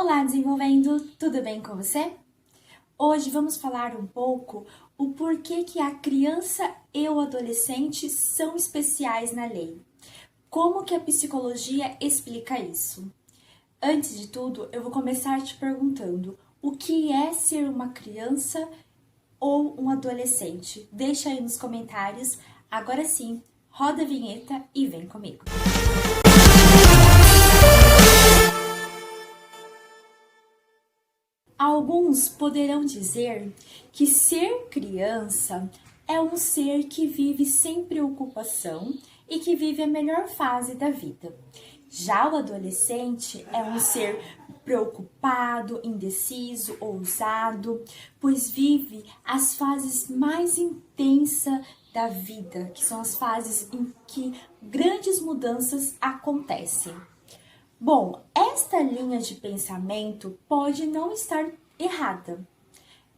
Olá, desenvolvendo! Tudo bem com você? Hoje vamos falar um pouco o porquê que a criança e o adolescente são especiais na lei. Como que a psicologia explica isso? Antes de tudo, eu vou começar te perguntando: o que é ser uma criança ou um adolescente? Deixa aí nos comentários. Agora sim, roda a vinheta e vem comigo. Alguns poderão dizer que ser criança é um ser que vive sem preocupação e que vive a melhor fase da vida. Já o adolescente é um ser preocupado, indeciso, ousado, pois vive as fases mais intensas da vida, que são as fases em que grandes mudanças acontecem. Bom, esta linha de pensamento pode não estar errada,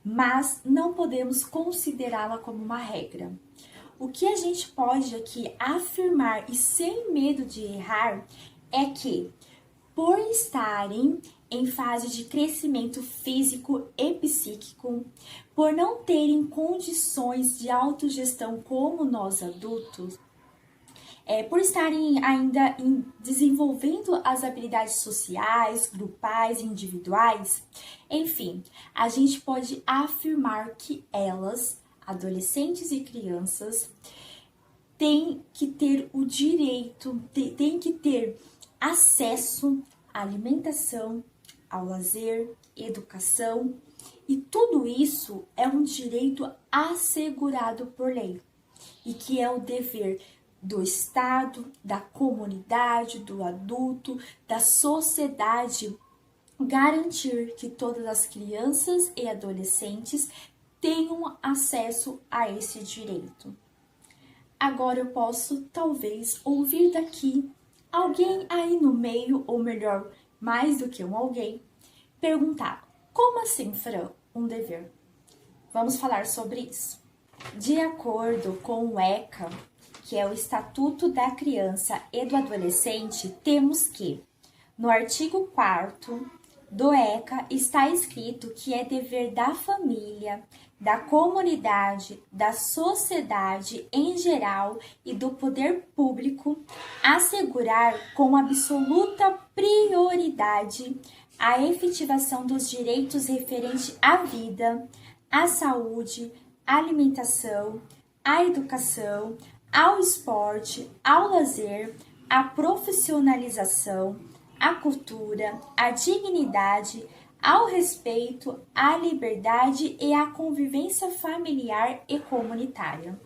mas não podemos considerá-la como uma regra. O que a gente pode aqui afirmar e sem medo de errar é que, por estarem em fase de crescimento físico e psíquico, por não terem condições de autogestão como nós adultos, por estarem ainda desenvolvendo as habilidades sociais, grupais, individuais, enfim, a gente pode afirmar que elas, adolescentes e crianças, têm que ter o direito, têm que ter acesso à alimentação, ao lazer, educação, e tudo isso é um direito assegurado por lei, e que é o dever do Estado, da comunidade, do adulto, da sociedade, garantir que todas as crianças e adolescentes tenham acesso a esse direito. Agora eu posso, talvez, ouvir daqui alguém aí no meio, ou melhor, mais do que um alguém, perguntar: como assim, Fran, um dever? Vamos falar sobre isso. De acordo com o ECA, que é o Estatuto da Criança e do Adolescente, temos que, no artigo 4º do ECA, está escrito que é dever da família, da comunidade, da sociedade em geral e do poder público assegurar com absoluta prioridade a efetivação dos direitos referentes à vida, à saúde, à alimentação, à educação, ao esporte, ao lazer, à profissionalização, à cultura, à dignidade, ao respeito, à liberdade e à convivência familiar e comunitária.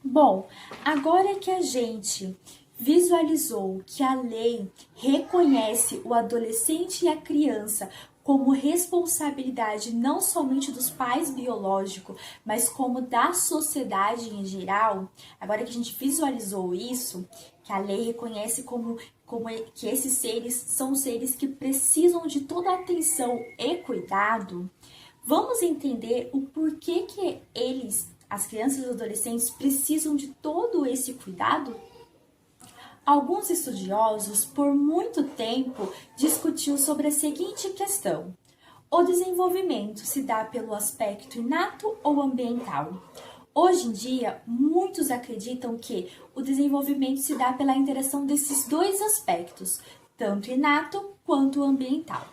Bom, agora que a gente visualizou que a lei reconhece o adolescente e a criança como responsabilidade não somente dos pais biológicos, mas como da sociedade em geral, agora que a gente visualizou isso, que a lei reconhece que esses seres são seres que precisam de toda a atenção e cuidado, vamos entender o porquê que eles, as crianças e os adolescentes, precisam de todo esse cuidado? Alguns estudiosos, por muito tempo, discutiu sobre a seguinte questão: o desenvolvimento se dá pelo aspecto inato ou ambiental? Hoje em dia, muitos acreditam que o desenvolvimento se dá pela interação desses dois aspectos, tanto inato quanto ambiental.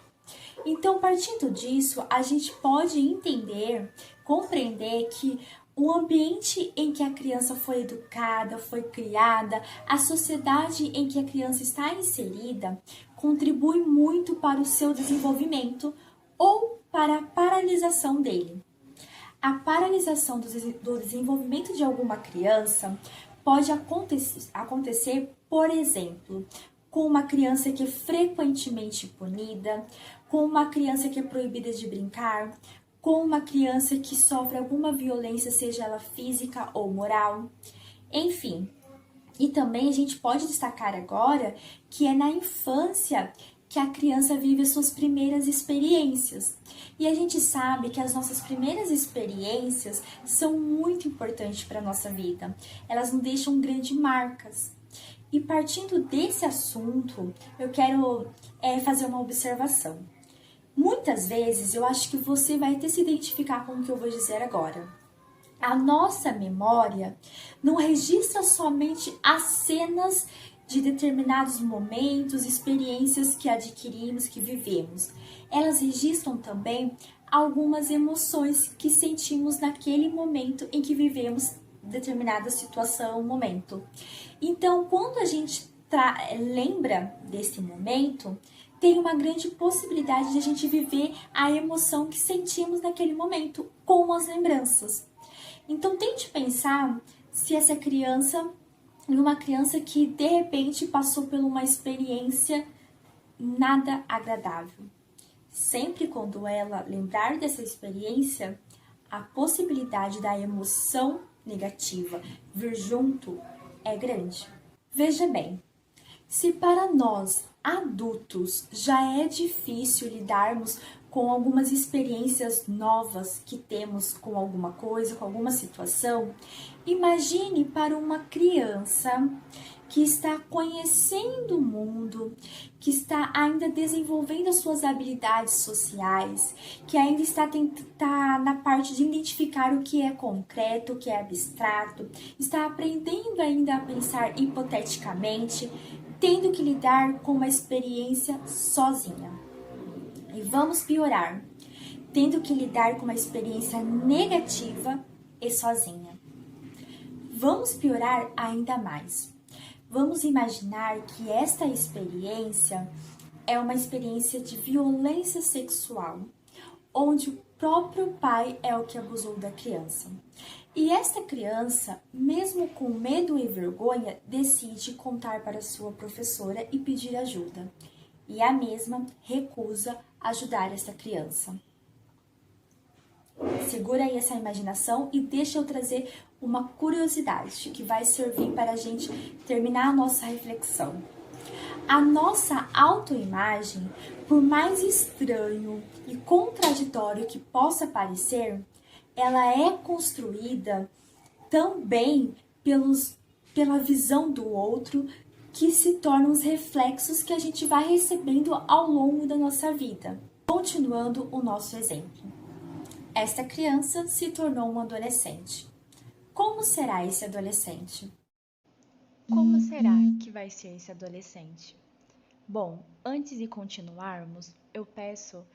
Então, partindo disso, a gente pode entender, compreender que o ambiente em que a criança foi educada, foi criada, a sociedade em que a criança está inserida, contribui muito para o seu desenvolvimento ou para a paralisação dele. A paralisação do desenvolvimento de alguma criança pode acontecer, por exemplo, com uma criança que é frequentemente punida, com uma criança que é proibida de brincar, com uma criança que sofre alguma violência, seja ela física ou moral, enfim. E também a gente pode destacar agora que é na infância que a criança vive as suas primeiras experiências. E a gente sabe que as nossas primeiras experiências são muito importantes para a nossa vida. Elas nos deixam grandes marcas. E partindo desse assunto, eu quero fazer uma observação. Muitas vezes eu acho que você vai até se identificar com o que eu vou dizer agora. A nossa memória não registra somente as cenas de determinados momentos, experiências que adquirimos, que vivemos. Elas registram também algumas emoções que sentimos naquele momento em que vivemos determinada situação, momento. Então, quando a gente lembra desse momento, tem uma grande possibilidade de a gente viver a emoção que sentimos naquele momento com as lembranças. Então, tente pensar se essa criança é uma criança que de repente passou por uma experiência nada agradável. Sempre quando ela lembrar dessa experiência, a possibilidade da emoção negativa vir junto é grande. Veja bem, se para nós adultos já é difícil lidarmos com algumas experiências novas que temos com alguma coisa, com alguma situação, imagine para uma criança que está conhecendo o mundo, que está ainda desenvolvendo as suas habilidades sociais, que ainda está na parte de identificar o que é concreto, o que é abstrato, está aprendendo ainda a pensar hipoteticamente, tendo que lidar com uma experiência sozinha. E vamos piorar, tendo que lidar com uma experiência negativa e sozinha. Vamos piorar ainda mais. Vamos imaginar que esta experiência é uma experiência de violência sexual, onde o próprio pai é o que abusou da criança. E esta criança, mesmo com medo e vergonha, decide contar para sua professora e pedir ajuda. E a mesma recusa ajudar esta criança. Segura aí essa imaginação e deixa eu trazer uma curiosidade que vai servir para a gente terminar a nossa reflexão. A nossa autoimagem, por mais estranho e contraditório que possa parecer, ela é construída também pela visão do outro, que se tornam os reflexos que a gente vai recebendo ao longo da nossa vida. Continuando o nosso exemplo. Esta criança se tornou um adolescente. Como será esse adolescente? Como será que vai ser esse adolescente? Bom, antes de continuarmos, eu peço,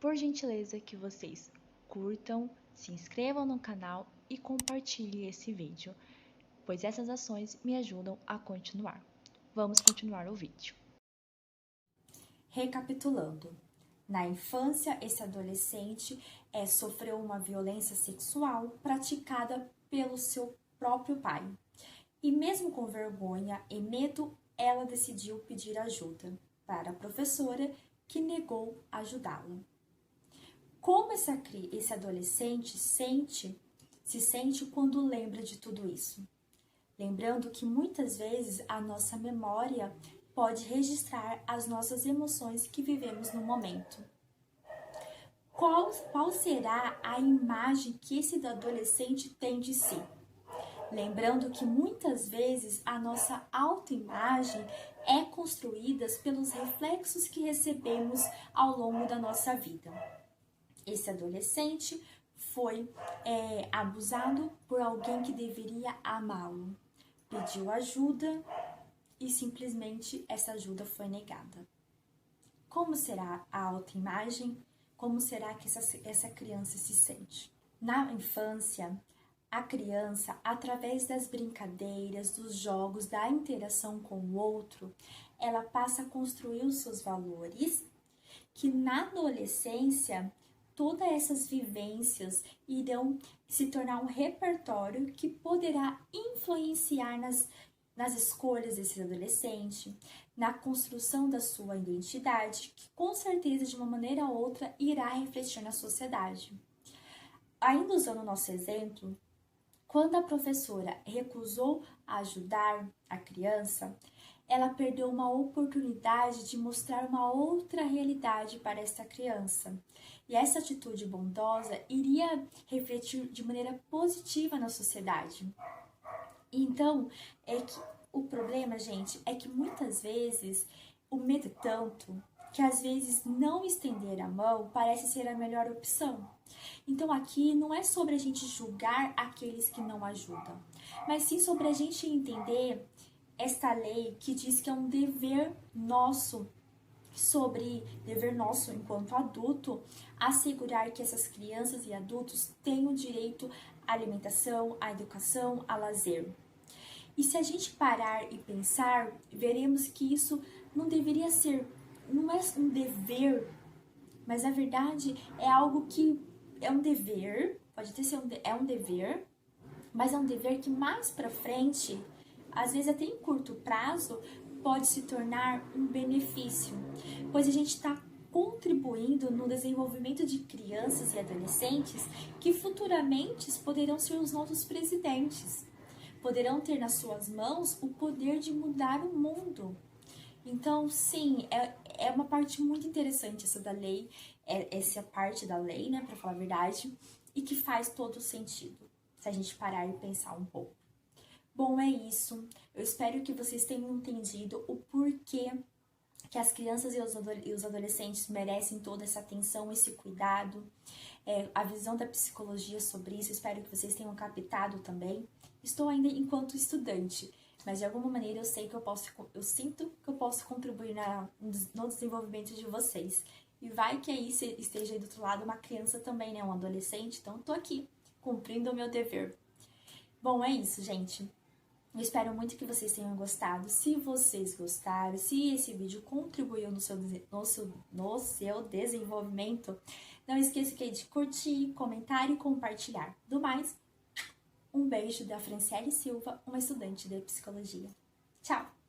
por gentileza, que vocês curtam, se inscrevam no canal e compartilhem esse vídeo, pois essas ações me ajudam a continuar. Vamos continuar o vídeo. Recapitulando. Na infância, esse adolescente sofreu uma violência sexual praticada pelo seu próprio pai. E mesmo com vergonha e medo, ela decidiu pedir ajuda para a professora, que negou ajudá-la. Como esse adolescente se sente quando lembra de tudo isso? Lembrando que muitas vezes a nossa memória pode registrar as nossas emoções que vivemos no momento. Qual será a imagem que esse adolescente tem de si? Lembrando que muitas vezes a nossa autoimagem é construída pelos reflexos que recebemos ao longo da nossa vida. Esse adolescente foi abusado por alguém que deveria amá-lo. Pediu ajuda e simplesmente essa ajuda foi negada. Como será a autoimagem? Como será que essa criança se sente? Na infância, a criança, através das brincadeiras, dos jogos, da interação com o outro, ela passa a construir os seus valores, que na adolescência, todas essas vivências irão se tornar um repertório que poderá influenciar nas escolhas desse adolescente, na construção da sua identidade, que com certeza, de uma maneira ou outra, irá refletir na sociedade. Ainda usando o nosso exemplo, quando a professora recusou ajudar a criança, ela perdeu uma oportunidade de mostrar uma outra realidade para essa criança. E essa atitude bondosa iria refletir de maneira positiva na sociedade. Então, o problema, gente, é que muitas vezes o medo é tanto que às vezes não estender a mão parece ser a melhor opção. Então aqui não é sobre a gente julgar aqueles que não ajudam, mas sim sobre a gente entender esta lei que diz que é um dever nosso enquanto adulto, assegurar que essas crianças e adultos tenham direito à alimentação, à educação, a lazer. E se a gente parar e pensar, veremos que isso não deveria ser, não é um dever, mas na verdade é algo que é um dever, pode até ser é um dever, mas é um dever que mais para frente, às vezes até em curto prazo, pode se tornar um benefício, pois a gente está contribuindo no desenvolvimento de crianças e adolescentes que futuramente poderão ser os nossos presidentes, poderão ter nas suas mãos o poder de mudar o mundo. Então, sim, é uma parte muito interessante essa da lei, essa parte da lei, né, para falar a verdade, e que faz todo sentido, se a gente parar e pensar um pouco. Bom, é isso. Eu espero que vocês tenham entendido o porquê que as crianças e os adolescentes merecem toda essa atenção, esse cuidado, a visão da psicologia sobre isso. Espero que vocês tenham captado também. Estou ainda enquanto estudante, mas de alguma maneira eu sinto que eu posso contribuir no desenvolvimento de vocês. E vai que aí esteja aí do outro lado uma criança também, né, um adolescente, então eu tô aqui, cumprindo o meu dever. Bom, é isso, gente. Eu espero muito que vocês tenham gostado. Se vocês gostaram, se esse vídeo contribuiu no seu desenvolvimento, não esqueça de curtir, comentar e compartilhar. Do mais, um beijo da Franciele Silva, uma estudante de psicologia. Tchau!